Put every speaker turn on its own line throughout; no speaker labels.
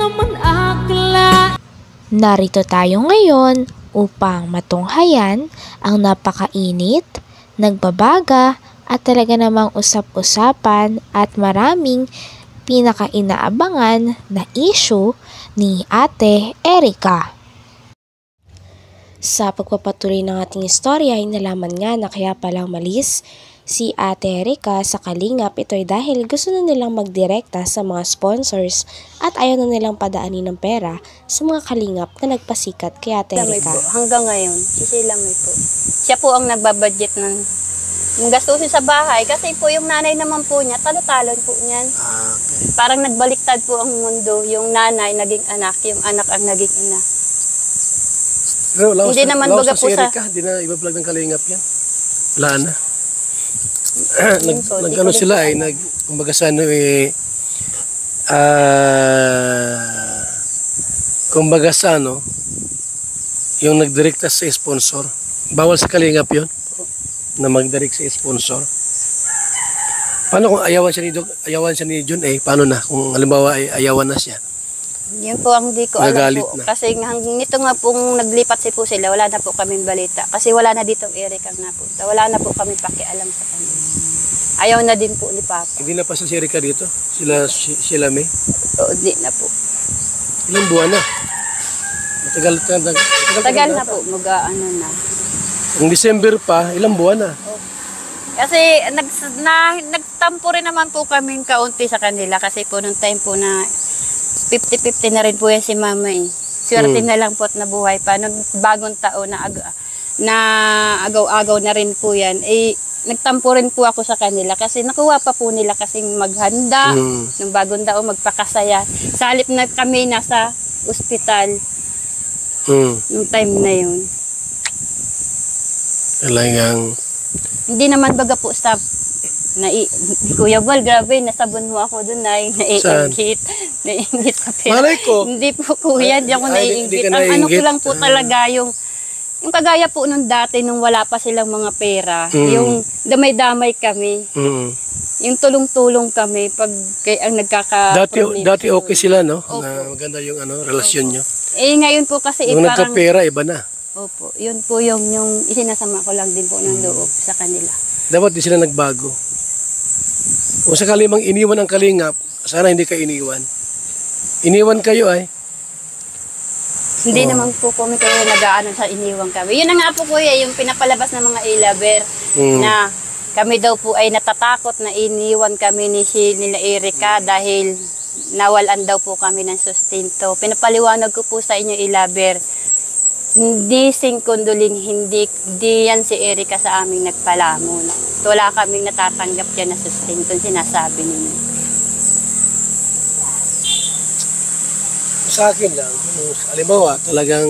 naman akla.
Narito tayo ngayon upang matunghayan ang napakainit, nagbabaga at talaga namang usap-usapan at maraming pinaka-inaabangan na issue ni Ate Erica. Sa pagpapatuloy ng ating istorya ay nalaman nga na kaya palang malis si Ate Erica sa Kalingap. Ito ay dahil gusto na nilang magdirekta sa mga sponsors at ayaw na nilang padaanin ng pera sa mga Kalingap na nagpasikat kay Ate Erica.
Hanggang ngayon, si Sheila May po. Siya po ang nagbabudget ng gastusin sa bahay kasi po yung nanay naman po niya, talo-talon po niyan.
Okay.
Parang nagbaliktad po ang mundo. Yung nanay naging anak, yung anak ang naging ina.
Pero laos
Hindi naman baga po
si
sa...
Erica, hindi na iba-vlog ng Kalingap yan. Wala na.
po,
Nagkano sila ay, kumbaga sa ano kumbaga sa ano, yung nagdirekta sa sponsor. Bawal sa Kalingap yun, na magdirect sa sponsor. Paano kung ayawan siya ni Jun paano na? Kung halimbawa ay ayawan na siya.
Yun po ang di ko alam
Nagalit
po.
na.
Kasi nito nga pong naglipat po sila, wala na po kaming balita. Kasi wala na dito Eric ang napunta. Wala na po kami pakialam sa kanila. Ayaw na din po ni Papa.
Hindi na pa si Erica dito? Sila May?
Oo, di na po.
Ilang buwan na?
Tagal na po, mag-ano na.
Ang December pa, ilang buwan na?
Kasi nagtampo rin naman po kaming kaunti sa kanila. Kasi po nung time po na 50-50 na rin po yan si Mama Swerte na lang po at nabuhay pa. Nung bagong taon na agaw-agaw na rin po yan. Nagtampo rin po ako sa kanila kasi nakuha pa po nila kasing maghanda. Nung bagong taon magpakasaya. Sa halip na kami nasa ospital. Nung time na yun.
Talagang...
Hindi naman baga po sa... Kuya Bal, grabe, nasabon mo ako doon na naiingit. Naiingit sa pera.
Malay ko.
Hindi po kuya, di ako naiingit.
Hindi ka
Ang ano ko
naiinggit.
lang po talaga yung kagaya po nung dati nung wala pa silang mga pera. Yung damay-damay kami. Yung tulong-tulong kami pag ang
Dati okay sila, no?
Opo.
Na maganda yung relasyon nyo.
Ngayon po kasi
Nung
parang...
nagkapera, iba na.
Opo, yun po yung isinasama ko lang din po ng loob sa kanila.
Dapat di sila nagbago. Kung sakali mang iniwan ang Kalingap, sana hindi ka iniwan. Iniwan kayo
Hindi naman po kami kayo nag-aano sa iniwang kami. Yun na nga po kuya, yung pinapalabas ng mga ilaber na kami daw po ay natatakot na iniwan kami nila Erica dahil nawalan daw po kami ng sustento. Pinapaliwanag ko po sa inyo ilaber, hindi singkunduling, hindi yan si Erica sa aming nagpalamon. Wala kaming natatanggap yan na sustento, sinasabi ninyo.
Sa akin lang, halimbawa, talagang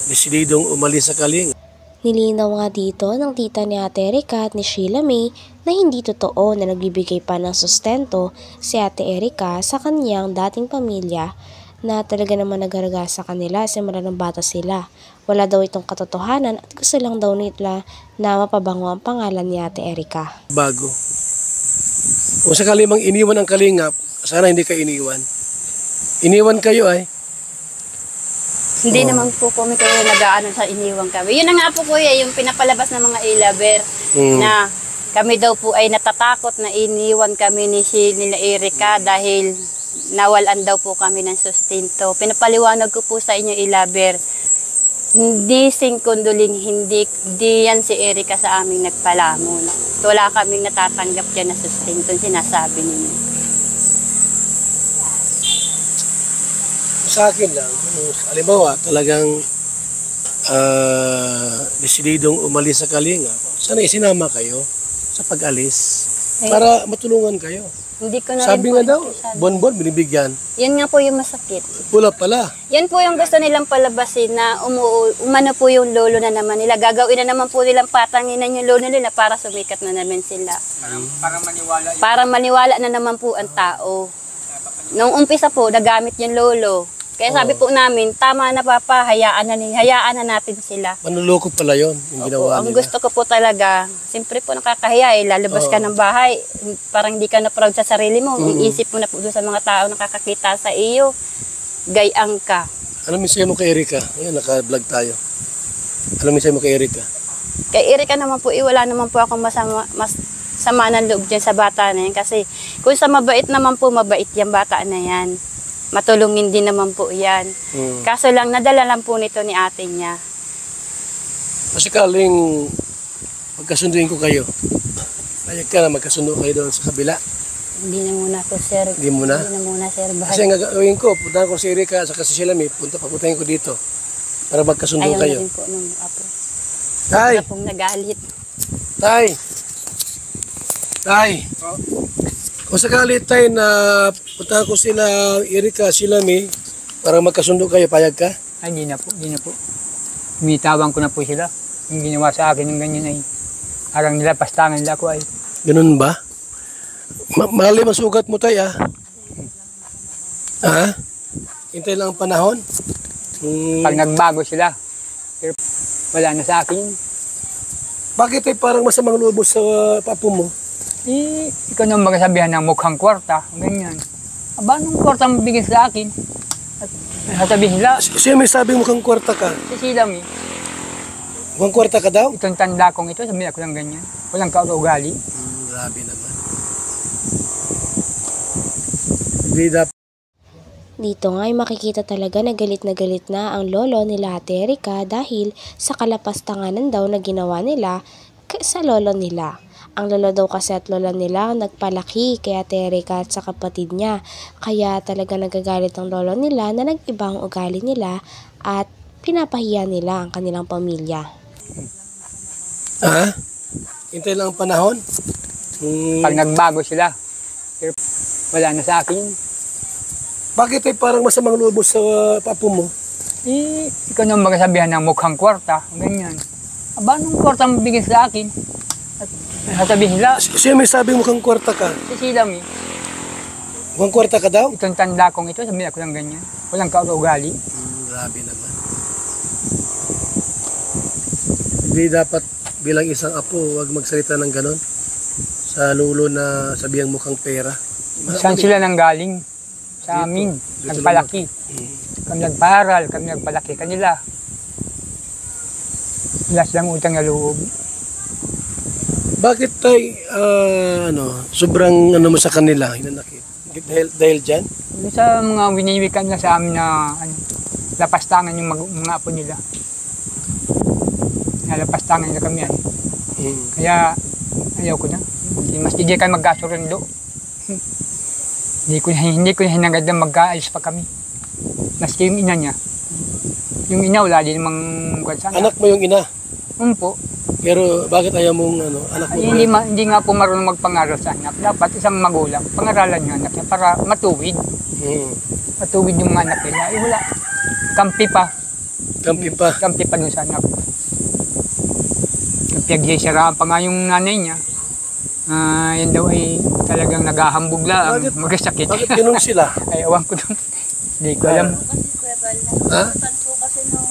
desididong umalis sa Kalingap.
Nilinaw nga dito ng tita ni Ate Erica at ni Sheila May na hindi totoo na nagbibigay pa ng sustento si Ate Erica sa kanyang dating pamilya na talaga naman nagaraga sa kanila kasi maraming bata sila. Wala daw itong katotohanan at gusto lang daw nila na mapabango ang pangalan ni Ate Erica.
Bago. Kung sakali mang iniwan ang Kalingap, sana hindi ka iniwan. Iniwan kayo
Hindi naman po kami kayo nag-aano sa iniwang kami. Yun na nga po kuya, yung pinapalabas ng mga ilaber na kami daw po ay natatakot na iniwan kami nila Erica dahil nawalan daw po kami ng sustento. Pinapaliwanag ko po sa inyo ilaber, hindi singkunduling, hindi yan si Erica sa aming nagpalamon. Wala kaming natatanggap yan na sustento, sinasabi ninyo.
Sa akin lang, halimbawa, talagang desididong umalis sa Kalingap, sana isinama kayo sa pag-alis para matulungan kayo.
Hindi ko na
Sabi
rin
nga daw,
po masyado.
bon-bon, binibigyan.
Yan nga po yung masakit.
Pula pala.
Yan po yung gusto nilang palabasin na umano po yung lolo na naman nila. Gagawin na naman po nilang patanginan yung lolo nila para sumikat na naman sila. Para maniwala na naman po ang tao. Nung umpisa po, nagamit yung lolo. Kaya sabi po namin, tama na papa, hayaan na natin sila.
Manluloko pala yon yung
Opo,
ginawa
ang
nila.
gusto ko po talaga, siyempre po nakakahiya lalabas ka ng bahay, parang hindi ka na proud sa sarili mo, iisip mo na po doon sa mga tao nakakakita sa iyo, gayang ka.
Ano mensahe mo kay Erika? Ayan, naka-vlog tayo. Ano mensahe mo kay Erika?
Kay Erika naman po, wala naman po akong sama ng loob dyan sa bata na yan, kasi kung sa mabait naman po, mabait yung bata na yan. Matulungin din naman po yan. Kaso lang, nadala lang po nito ni ate niya.
Kasi kaling magkasunduin ko kayo. Payag ka na magkasundo kayo doon sa kabila.
Hindi na muna po, sir.
Hindi muna?
Hindi na muna, sir.
Kasi ang gagawin ko, puntahan ko si Erika sa kasi sila may papuntahin ko dito para magkasundo
ayaw
kayo.
na rin po nung apo.
Tay!
Wala pong nagalit.
Tay! Tay! Kung sakali tay na puntahan ko sila Erika, sila may para magkasundo kayo, payag ka?
Ay, hindi na po. Umitawan ko na po sila. Yung ginawa sa akin ng ganyan ay parang nilapastangan nila ako ay.
Ganun ba? Malalim ang sugat mo tay ah. Ha? Hintay lang ang panahon.
Pag nagbago sila, pero wala na sa akin.
Bakit ay parang masamang loob sa papo mo?
Eh, ikaw nang magsasabihan ng mukhang kwarta, ganyan. Aba, anong kwarta mo bigyan sa akin? At sasabihin nila,
Siya may sabing mukhang kwarta ka.
si sila mi,
Mukhang kwarta ka daw?
itong tanda kong ito, sabihin ako ng ganyan. Walang kaugali.
Grabe naman. Hindi dapat.
Dito nga ay makikita talaga na galit na ang lolo nila Ate Erika dahil sa kalapastanganan daw na ginawa nila sa lolo nila. Ang lolo daw kasi at lola nila ang nagpalaki kay Ate Erika at sa kapatid niya. Kaya talaga nagagalit ang lolo nila na nag-ibang ugali nila at pinapahiya nila ang kanilang pamilya.
Ha? Hintay lang ang panahon.
Pag nagbago sila, pero wala na sa akin.
Bakit ay parang masamang loob sa papo mo?
Eh, ikaw nang magsasabihan ng mukhang kwarta, ganyan. Aba, anong kwarta mo bigyan sa akin? At sasabihin nila,
Siya may sabing mukhang kwarta ka.
si sila mi,
Mukhang kwarta ka daw?
itong tanda kong ito, sabihin ako ng ganyan. Walang kaugali.
Grabe naman. Hindi dapat bilang isang apo, huwag magsalita ng ganon. Sa lulo na sabihang mukhang pera.
Saan sila nang galing? Sa amin,
Dito
nagpalaki. Kami nagparal, kami nagpalaki kanila. Wala silang utang na loob.
Bakit tay, sobrang mo sa kanila, hinanakit? Dahil dyan?
Yung sa mga winiwikan na sa amin na lapastangan yung mga apo nila. Nalapastangan nila kami. Kaya ayaw ko na. Mas hindi kayo magkasurundo. Hindi ko hinangad na magkaalis pa kami. Maski yung ina niya. Yung ina wala din namang kwansan.
Anak mo yung ina?
Po.
Pero bakit ayaw mong anak mo?
Ay, hindi nga po marunong magpangaral sa anak. Dapat isang magulang, pangaralan yung anak niya para matuwid. Matuwid yung mga anak nila. Eh wala. Kampi pa.
Kampi pa.
Kampi pa dun sa anak. Pinagsisiraan pa nga yung nanay niya. Yan daw ay talagang naghahambog lang. Magkasakit.
Bakit ganun sila?
Ay, awan ko dun. Hindi ko alam.
Ha?
kasi nung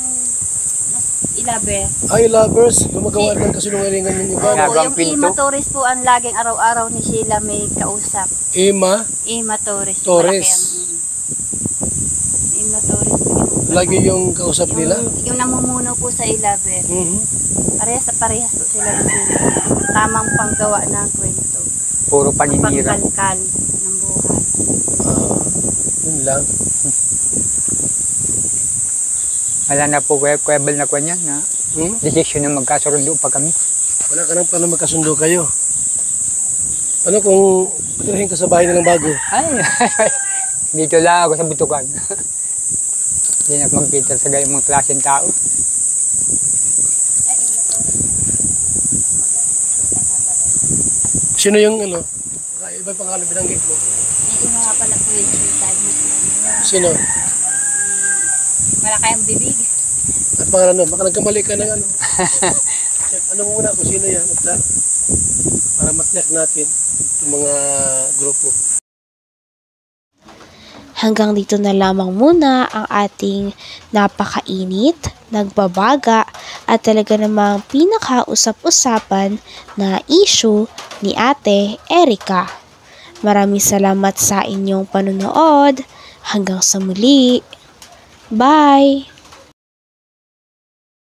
ilabe.
Ay, lovers, gumagawa ng kasinungalingan yung iba.
Kaya-
Opo, yung
pinto.
Ima Torres po ang laging araw-araw ni Sheila may kausap.
Ima,
Ima Torres.
Torres.
malaki ang- Ima Torres po yung,
lagi yung kausap nila.
yung namumuno po sa ilabe. Parehas po sila ng Sheila. Tamang panggawa ng kwento.
Puro paninira.
Pangkalkal ng buhay.
Yun lang.
Wala na po kwebel na kanya na desisyon na magkasurundo pa kami.
Wala ka nang paano magkasundo kayo. Ano kung patirahin ka sa bahay nilang bago?
Ay, dito lang ako sa butukan. Hindi na ako mag-filter sa gayong mga klaseng tao.
Sino yung iba pangalan binanggit mo?
Yung mga pala po yung Sheila.
Sino?
Wala kayong bibig.
At pangalan baka nagkamali ka ng ano. Check, ano muna kung sino yan at para matyak natin itong mga grupo.
Hanggang dito na lamang muna ang ating napakainit, nagbabaga at talaga namang pinakausap-usapan na issue ni Ate Erica. Maraming salamat sa inyong panunood. Hanggang sa muli. Bye!